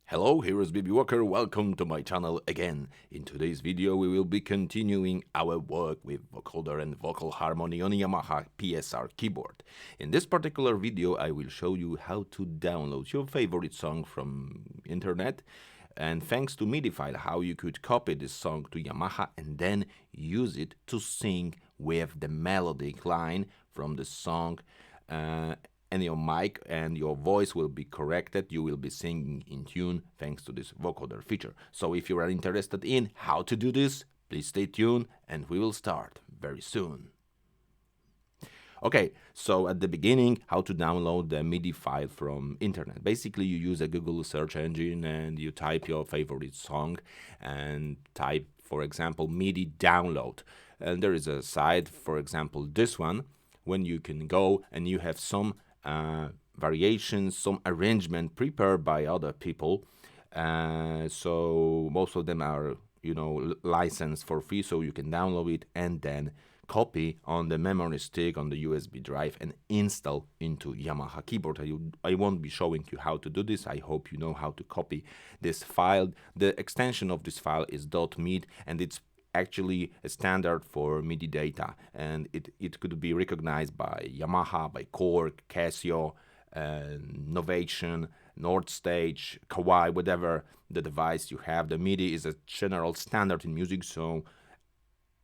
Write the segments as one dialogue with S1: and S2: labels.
S1: Hello, here is BB Walker. Welcome to my channel again. In today's video, we will be continuing our work with vocoder and vocal harmony on Yamaha PSR keyboard. In this particular video, I will show you how to download your favorite song from internet, and thanks to MIDI File, how you could copy this song to Yamaha and then use it to sing with the melodic line from the song. And your mic and your voice will be corrected. You will be singing in tune thanks to this vocoder feature. So if you are interested in how to do this, please stay tuned and we will start very soon. Okay, so at the beginning, how to download the MIDI file from internet. Basically, you use a Google search engine and you type your favorite song and type, for example, MIDI download. And there is a site, for example, this one, when you can go and you have some variations, some arrangement prepared by other people. So most of them are, licensed for free, so you can download it and then copy on the memory stick on the USB drive and install into Yamaha Keyboard. I won't be showing you how to do this. I hope you know how to copy this file. The extension of this file is .mid and it's actually a standard for MIDI data, and it could be recognized by Yamaha, by Korg, Casio, Novation, Nordstage, Kawai, whatever the device you have. The MIDI is a general standard in music, so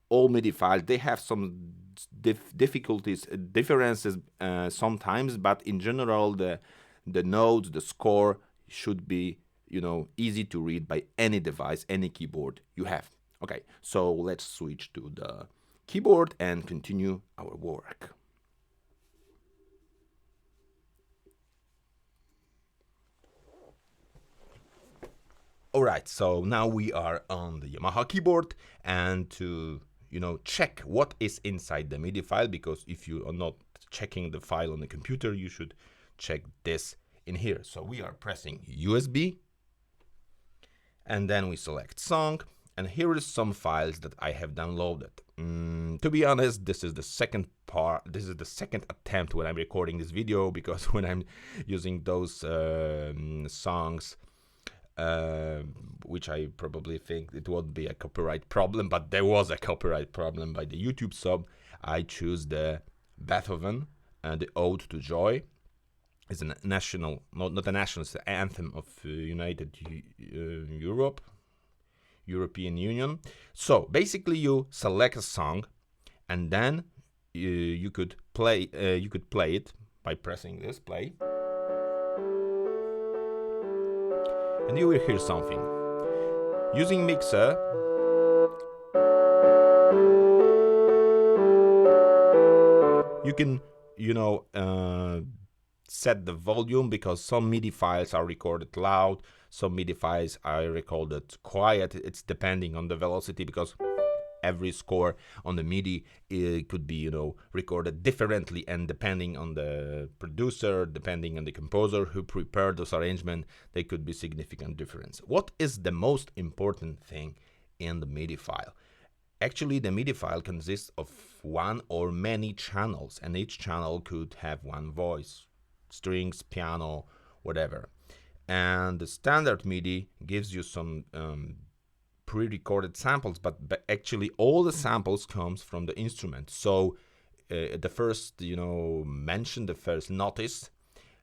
S1: all MIDI files, they have some difficulties, differences sometimes, but in general the notes, the score should be easy to read by any device, any keyboard you have. Okay, so let's switch to the keyboard and continue our work. Alright, so now we are on the Yamaha keyboard, and to check what is inside the MIDI file, because if you are not checking the file on the computer, you should check this in here. So we are pressing USB, and then we select song. And here is some files that I have downloaded. To be honest, this is the second part. This is the second attempt when I'm recording this video, because when I'm using those songs, which I probably think it won't be a copyright problem, but there was a copyright problem by the YouTube sub. I choose the Beethoven, the Ode to Joy. It's a national, not a national, it's the anthem of United European Union. So basically, you select a song, and then you could play it by pressing this play, and you will hear something. Using mixer, you can set the volume, because some MIDI files are recorded loud, some MIDI files are recorded quiet. It's depending on the velocity, because every score on the MIDI could be recorded differently, and depending on the producer, depending on the composer who prepared those arrangements, there could be significant difference. What is the most important thing in the MIDI file? Actually, the MIDI file consists of one or many channels, and each channel could have one voice, strings, piano, whatever. And the standard MIDI gives you some pre-recorded samples, but actually all the samples comes from the instrument. So the first mention, the first notice,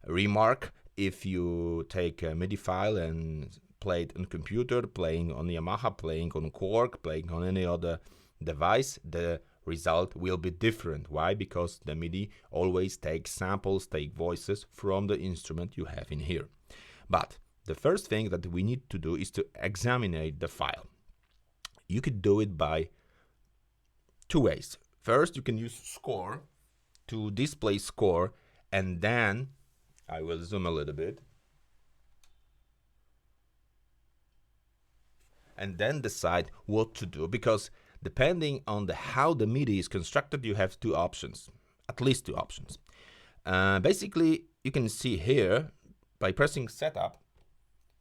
S1: remark, if you take a MIDI file and play it on computer, playing on Yamaha, playing on Korg, playing on any other device, the result will be different. Why? Because the MIDI always takes samples, take voices from the instrument you have in here. But the first thing that we need to do is to examine the file. You could do it by two ways. First, you can use score to display score, and then I will zoom a little bit, and then decide what to do, because depending on how the MIDI is constructed, you have two options, at least two options. Basically, you can see here, by pressing setup,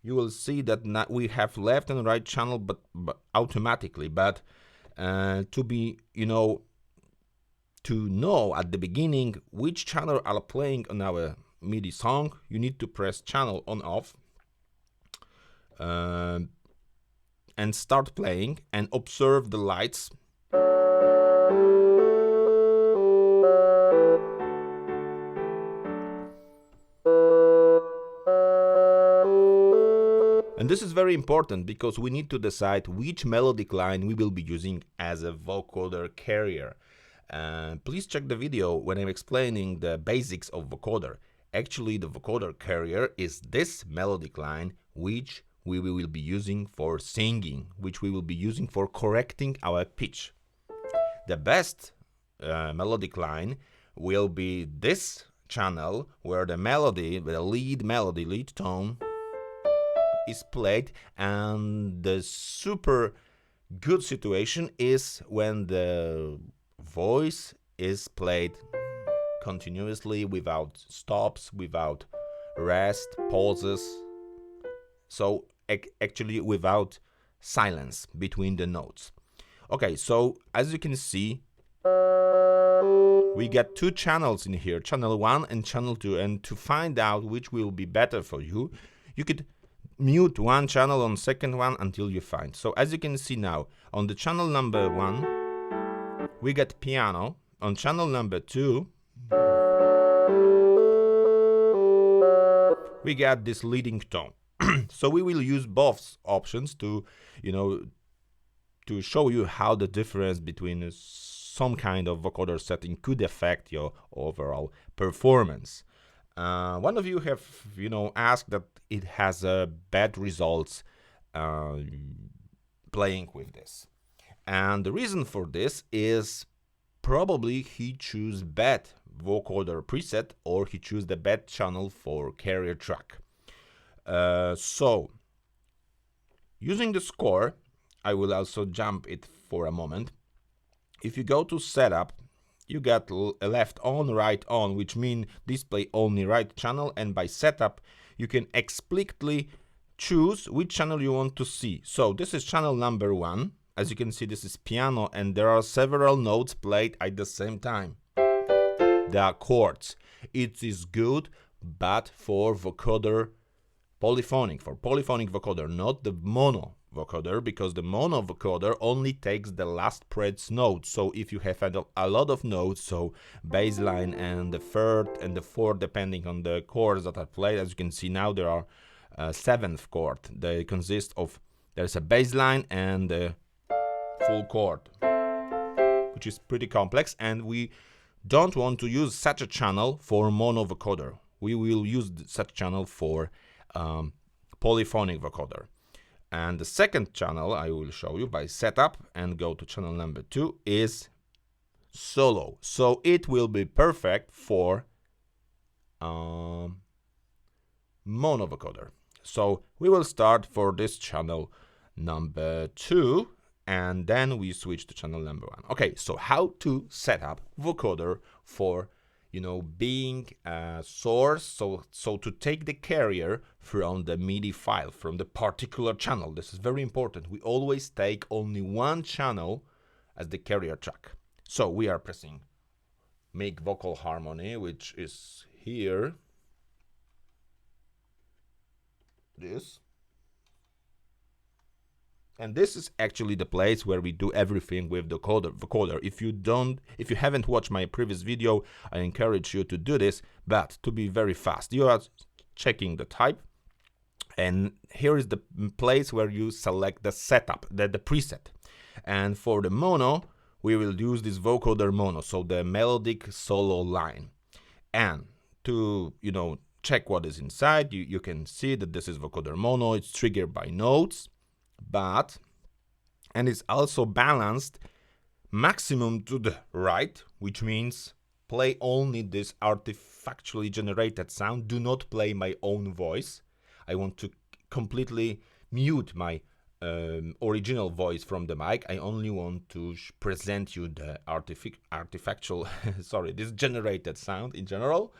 S1: you will see that we have left and right channel, but automatically. But to know at the beginning which channel are playing on our MIDI song, you need to press channel on off, and start playing and observe the lights. And this is very important because we need to decide which melodic line we will be using as a vocoder carrier. Please check the video when I'm explaining the basics of vocoder. Actually, the vocoder carrier is this melodic line which we will be using for singing, which we will be using for correcting our pitch. The best melodic line will be this channel where the melody, the lead tone is played, and the super good situation is when the voice is played continuously without stops, without rest, pauses, so actually without silence between the notes. Okay, so as you can see, we get two channels in here, channel 1 and channel 2, and to find out which will be better for you, you could mute one channel on second one until you find. So as you can see now, on the channel number 1 we get piano, on channel number 2 we get this leading tone. So we will use both options to, to show you how the difference between some kind of vocoder setting could affect your overall performance. One of you have, asked that it has bad results playing with this. And the reason for this is probably he choose bad vocoder preset, or he choose the bad channel for carrier track. So, using the score, I will also jump it for a moment. If you go to setup, you get left on, right on, which mean display only right channel, and by setup you can explicitly choose which channel you want to see. So this is channel number 1. As you can see, this is piano, and there are several notes played at the same time. There are chords. It is good, but for vocoder polyphonic, for polyphonic vocoder, not the mono vocoder, because the mono vocoder only takes the last frets note. So if you have a lot of notes, so bass line and the third and the fourth, depending on the chords that are played, as you can see now, there are 7th chord. They consist of, there's a bass line and a full chord, which is pretty complex, and we don't want to use such a channel for mono vocoder. We will use such channel for polyphonic vocoder. And the second channel I will show you by setup and go to channel number 2 is solo. So it will be perfect for mono vocoder. So we will start for this channel number 2, and then we switch to channel number 1. Okay, so how to set up vocoder for being a source, so to take the carrier from the MIDI file, from the particular channel. This is very important. We always take only one channel as the carrier track. So we are pressing make vocal harmony, which is here. This. And this is actually the place where we do everything with the vocoder. If you haven't watched my previous video, I encourage you to do this, but to be very fast. You are checking the type, and here is the place where you select the setup, the preset. And for the mono, we will use this vocoder mono, so the melodic solo line. And to, check what is inside, you can see that this is vocoder mono. It's triggered by notes. And it's also balanced maximum to the right, which means play only this artifactually generated sound. Do not play my own voice. I want to completely mute my original voice from the mic. I only want to present you the artifactual, sorry, this generated sound in general.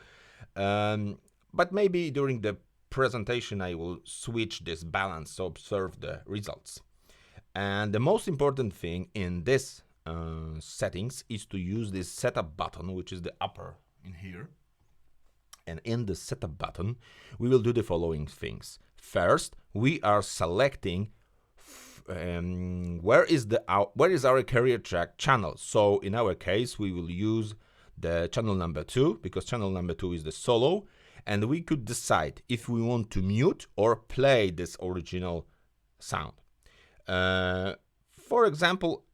S1: But maybe during the presentation I will switch this balance, so observe the results. And the most important thing in this settings is to use this setup button, which is the upper in here. And in the setup button we will do the following things. First, we are selecting where is our carrier track channel. So in our case, we will use the channel number 2, because channel number 2 is the solo, and we could decide if we want to mute or play this original sound. For example,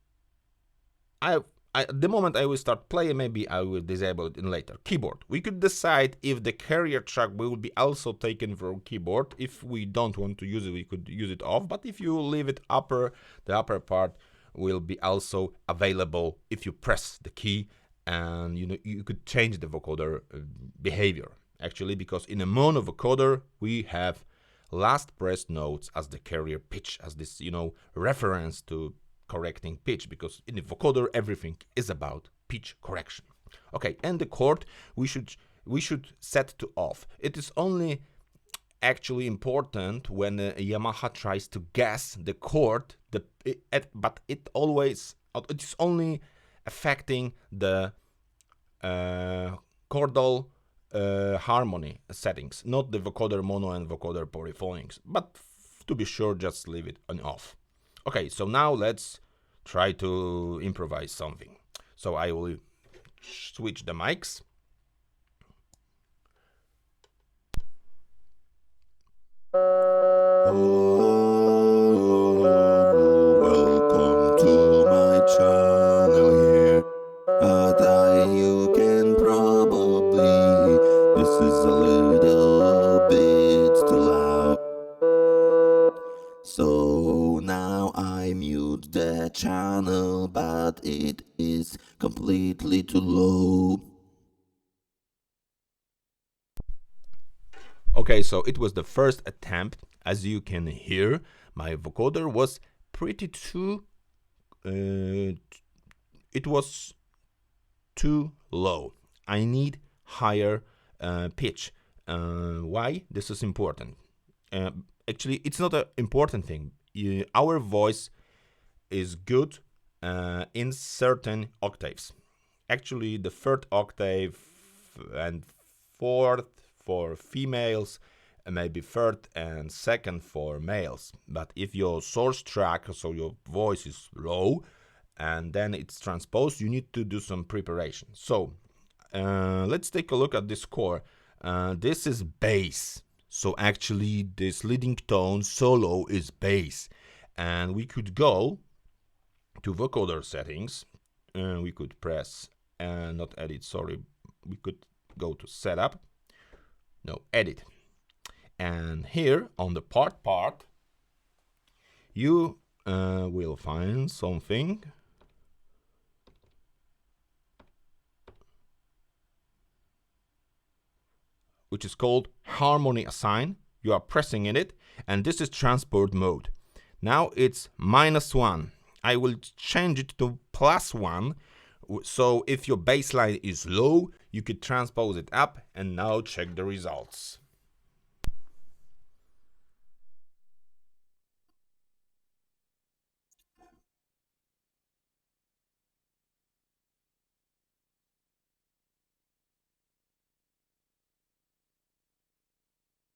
S1: the moment I will start playing, maybe I will disable it in later. Keyboard. We could decide if the carrier track will be also taken from keyboard. If we don't want to use it, we could use it off. But if you leave it upper, the upper part will be also available if you press the key, and you could change the vocoder behavior actually, because in a mono vocoder we have last pressed notes as the carrier pitch, as this reference to correcting pitch, because in the vocoder everything is about pitch correction. Okay, and the chord we should set to off. It is only actually important when Yamaha tries to guess the chord, but it is only affecting the chordal harmony settings, not the vocoder mono and vocoder polyphonics. But to be sure, just leave it on off. Okay, so now let's try to improvise something. So I will switch the mics.
S2: Welcome to my channel here. You can probably, this is a little bit too loud. So now I mute the channel, but it is completely too low.
S1: Okay, so it was the first attempt. As you can hear, my vocoder was pretty too it was too low. I need higher pitch. Why? This is important. Actually, it's not an important thing. Our voice is good in certain octaves. Actually, the third octave and fourth for females, maybe third and second for males. But if your source track, so your voice is low, and then it's transposed, you need to do some preparation. So let's take a look at this score. This is bass. So actually this leading tone solo is bass, and we could go to vocoder settings, and we could press not edit, sorry, we could go to setup, no, edit, and here on the part you will find something which is called harmony assign. You are pressing in it, and this is transport mode. Now it's -1. I will change it to +1. So if your baseline is low, you could transpose it up, and now check the results.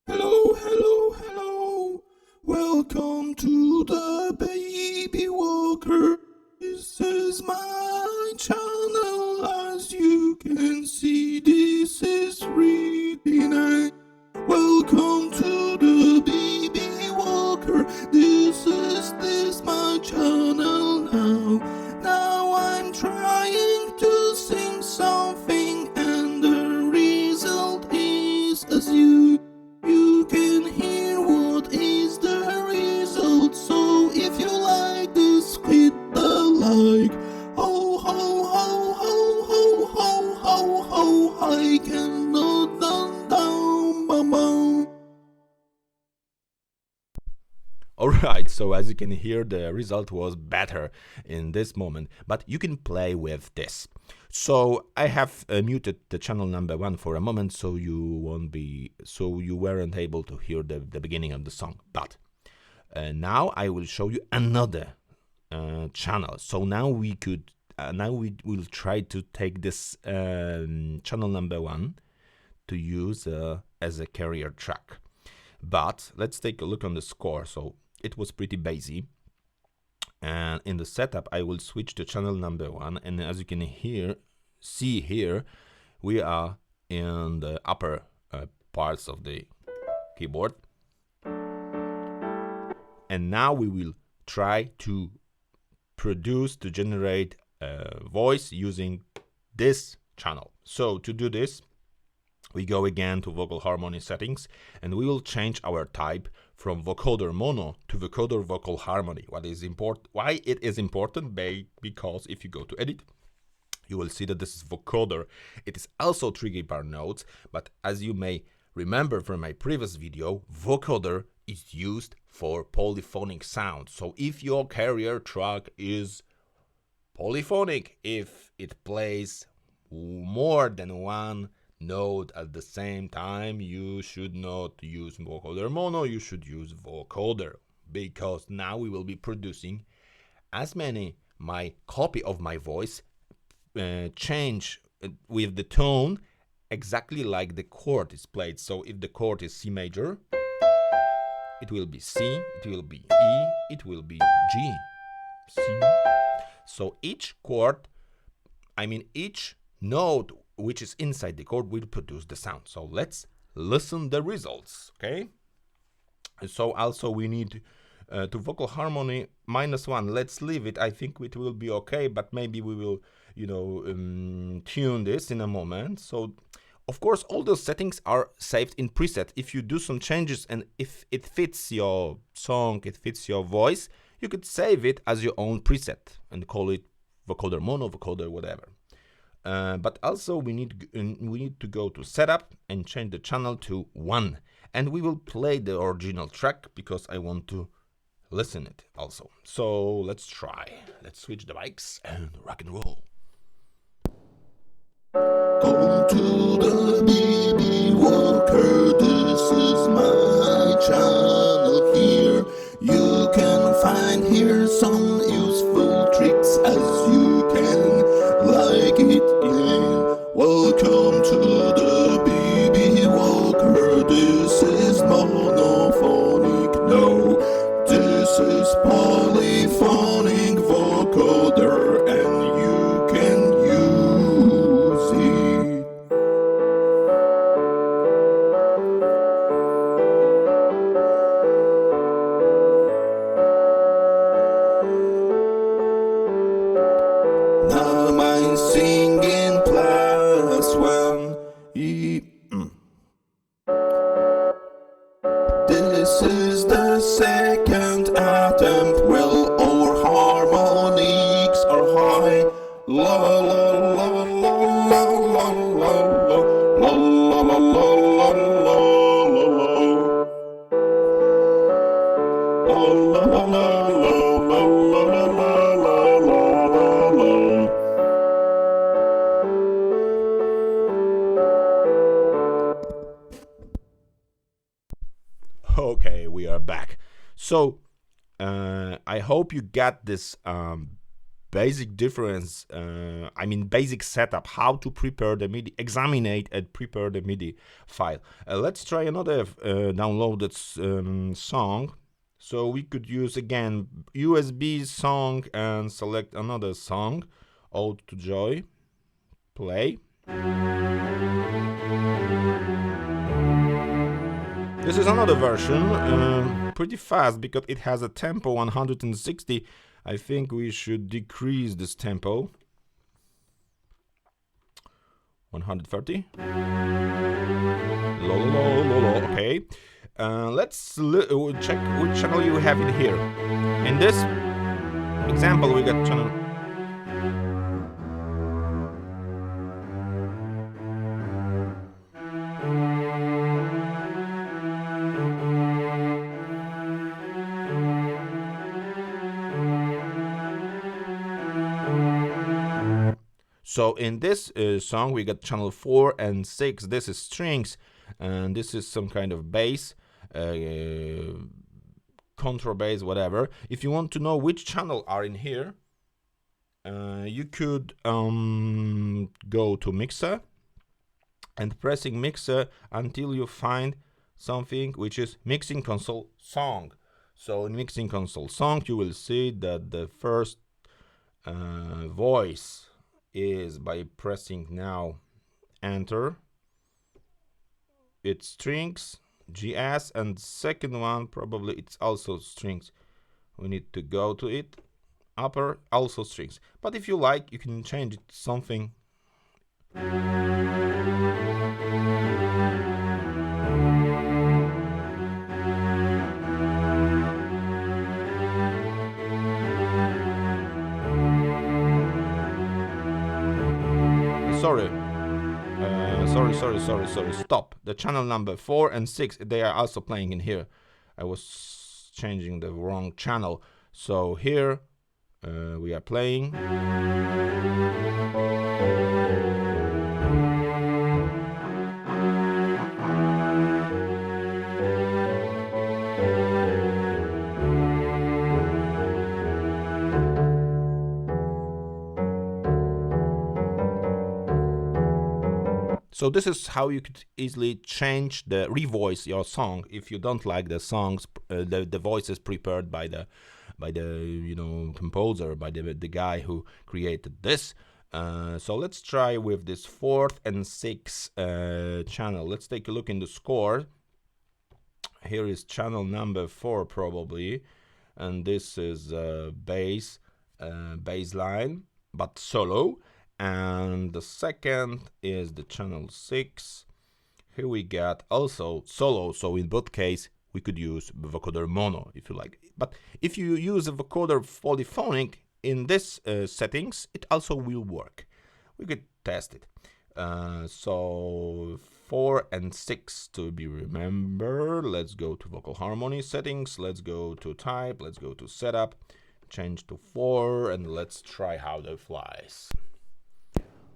S2: Hello, hello, hello. Welcome to the Baby Walker. This is my channel. As you can see, this is really nice. Welcome to the Baby Walker. This my channel now. Now I'm trying to sing something, and the result is as you can hear what is the result. So if you like this, hit the like. Ho ho ho ho ho ho ho ho. I cannot down mama.
S1: Alright, so as you can hear, the result was better in this moment, but you can play with this. So I have muted the channel number 1 for a moment, so you weren't able to hear the beginning of the song. But now I will show you another channel. So now we will try to take this channel number 1 to use as a carrier track. But let's take a look on the score. So it was pretty bassy. And in the setup, I will switch to channel number 1. And as you can see here, we are in the upper parts of the keyboard. And now we will try to generate a voice using this channel. So to do this, we go again to vocal harmony settings, and we will change our type from vocoder mono to vocoder vocal harmony. Why it is important? Because if you go to edit, you will see that this is vocoder. It is also 3 bar notes, but as you may remember from my previous video, vocoder is used for polyphonic sound. So if your carrier track is polyphonic, if it plays more than one note at the same time, you should not use vocoder mono, you should use vocoder, because now we will be producing as many my copy of my voice change with the tone exactly like the chord is played. So if the chord is C major, it will be C, it will be E, it will be G, C. So each chord, each note which is inside the chord will produce the sound. So let's listen the results, okay? So also we need to vocal harmony -1. Let's leave it. I think it will be okay, but maybe we will, tune this in a moment. So of course, all those settings are saved in preset. If you do some changes and if it fits your song, it fits your voice, you could save it as your own preset and call it vocoder mono, vocoder, whatever. But also we need to go to setup and change the channel to 1, and we will play the original track because I want to listen it also. So let's try. Let's switch the mics and rock and roll.
S2: Come to the BB Walker, this is my channel here. You can find here some useful tricks as you can like it in. Welcome to the BB Walker, this is monophonic, no, this is polyphonic vocoder, and you can use it. Now I'm singing +1 E. This is the second attempt. Well, our harmonics are high. La la la la la la la la la la la la la
S1: Okay, we are back. So I hope you got this basic difference, basic setup, how to prepare the MIDI, examine and prepare the MIDI file. Let's try another downloaded song. So we could use again USB song and select another song, Ode to Joy, play. This is another version, pretty fast because it has a tempo 160. I think we should decrease this tempo. 130. Okay. Let's check which channel you have in here. In this example, we got channel. So in this song, we got channel 4 and 6. This is strings, and this is some kind of bass, contrabass, whatever. If you want to know which channel are in here, you could go to mixer and pressing mixer until you find something which is mixing console song. So in mixing console song, you will see that the first voice is by pressing now enter. It's strings, GS, and second one probably it's also strings. We need to go to it. Upper, also strings. But if you like, you can change it to something. Sorry, stop. The channel number 4 and 6, they are also playing in here. I was changing the wrong channel. So here we are playing. So this is how you could easily change the revoice your song if you don't like the songs, the voices prepared by the composer, by the guy who created this. So let's try with this 4th and 6th channel. Let's take a look in the score. Here is channel number 4 probably, and this is bass line, but solo. And the second is the channel 6. Here we got also solo, so in both case we could use Vocoder Mono if you like. But if you use a Vocoder polyphonic in this settings, it also will work. We could test it. So 4 and 6 to be remembered. Let's go to vocal harmony settings. Let's go to type. Let's go to setup. Change to 4 and let's try how that flies.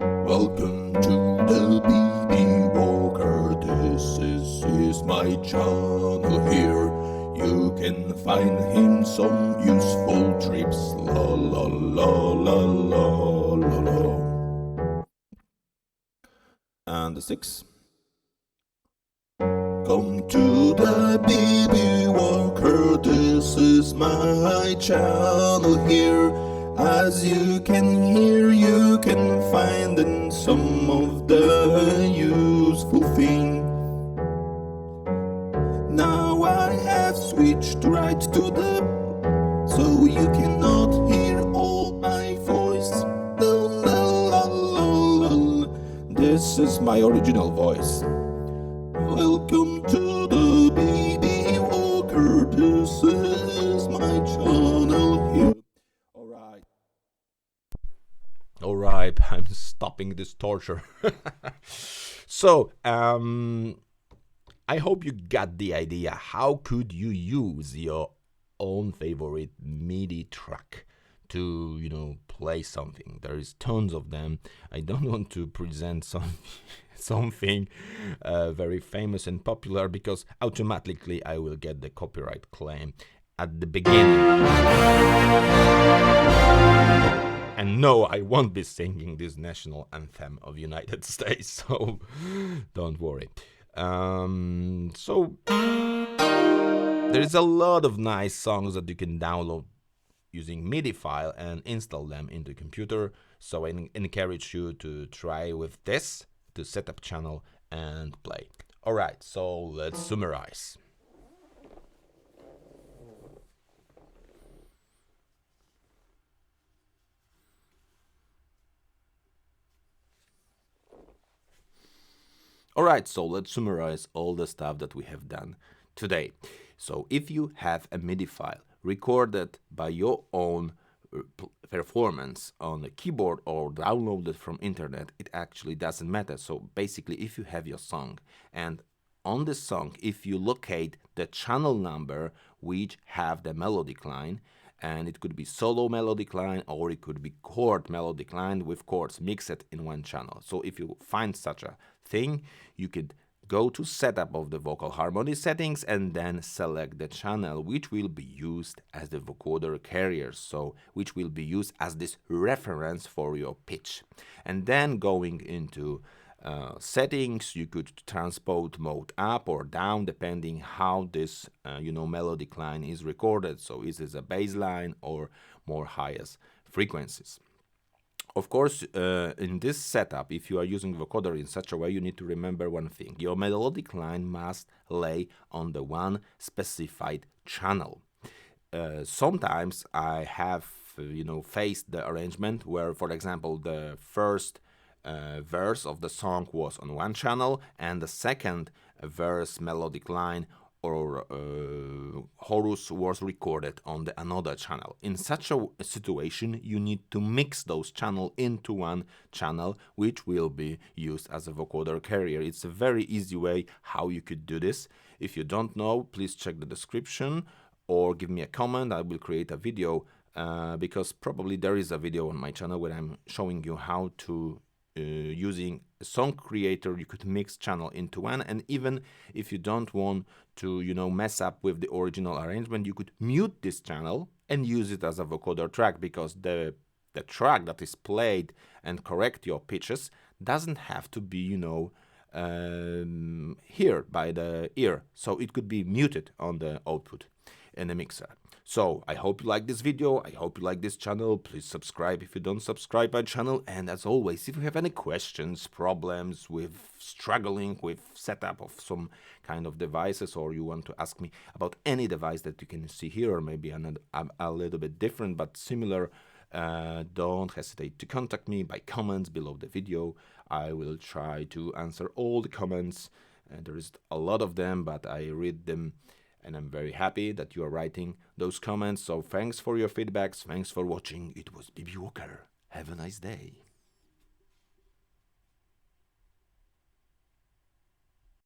S2: Welcome to the BB Walker, this is my channel here. You can find him some useful trips, la la la la la la la. And the 6. Come to the BB Walker, this is my channel here. As you can hear, you can find in some of the useful thing. Now I have switched right to the, so you cannot hear all my voice. La, la, la, la, la. This is my original voice. Welcome to the BB Walker, this is my channel here.
S1: Alright, I'm stopping this torture. So, I hope you got the idea. How could you use your own favorite MIDI track to, play something? There is tons of them. I don't want to present something very famous and popular because automatically I will get the copyright claim at the beginning. And no, I won't be singing this national anthem of United States, so don't worry. So there is a lot of nice songs that you can download using MIDI file and install them into the computer. So I encourage you to try with this to set up channel and play. Alright, so let's summarize. Alright, so let's summarize all the stuff that we have done today. So if you have a MIDI file recorded by your own performance on a keyboard or downloaded from internet, it actually doesn't matter. So basically, if you have your song and on the song, if you locate the channel number which have the melodic line, and it could be solo melodic line or it could be chord melodic line with chords mixed in one channel. So if you find such a thing, you could go to setup of the vocal harmony settings and then select the channel which will be used as the vocoder carrier, so which will be used as this reference for your pitch. And then going into settings. You could transpose mode up or down depending how this melodic line is recorded. So is it a bass line or more highest frequencies? Of course, in this setup, if you are using vocoder in such a way, you need to remember one thing. Your melodic line must lay on the one specified channel. Sometimes I have faced the arrangement where, for example, the first verse of the song was on one channel and the second verse melodic line or chorus was recorded on the another channel. In such a situation, you need to mix those channels into one channel, which will be used as a vocoder carrier. It's a very easy way how you could do this. If you don't know, please check the description or give me a comment. I will create a video because probably there is a video on my channel where I'm showing you how to using a song creator you could mix channel into one. And even if you don't want to mess up with the original arrangement, you could mute this channel and use it as a vocoder track, because the track that is played and correct your pitches doesn't have to be heard by the ear, so it could be muted on the output in the mixer. So I hope you like this video, I hope you like this channel. Please subscribe if you don't subscribe my channel, and as always, if you have any questions, problems with struggling with setup of some kind of devices, or you want to ask me about any device that you can see here, or maybe a little bit different but similar, don't hesitate to contact me by comments below the video. I will try to answer all the comments, and there is a lot of them, but I read them. And I'm very happy that you are writing those comments. So thanks for your feedbacks. Thanks for watching. It was BB Walker. Have a nice day.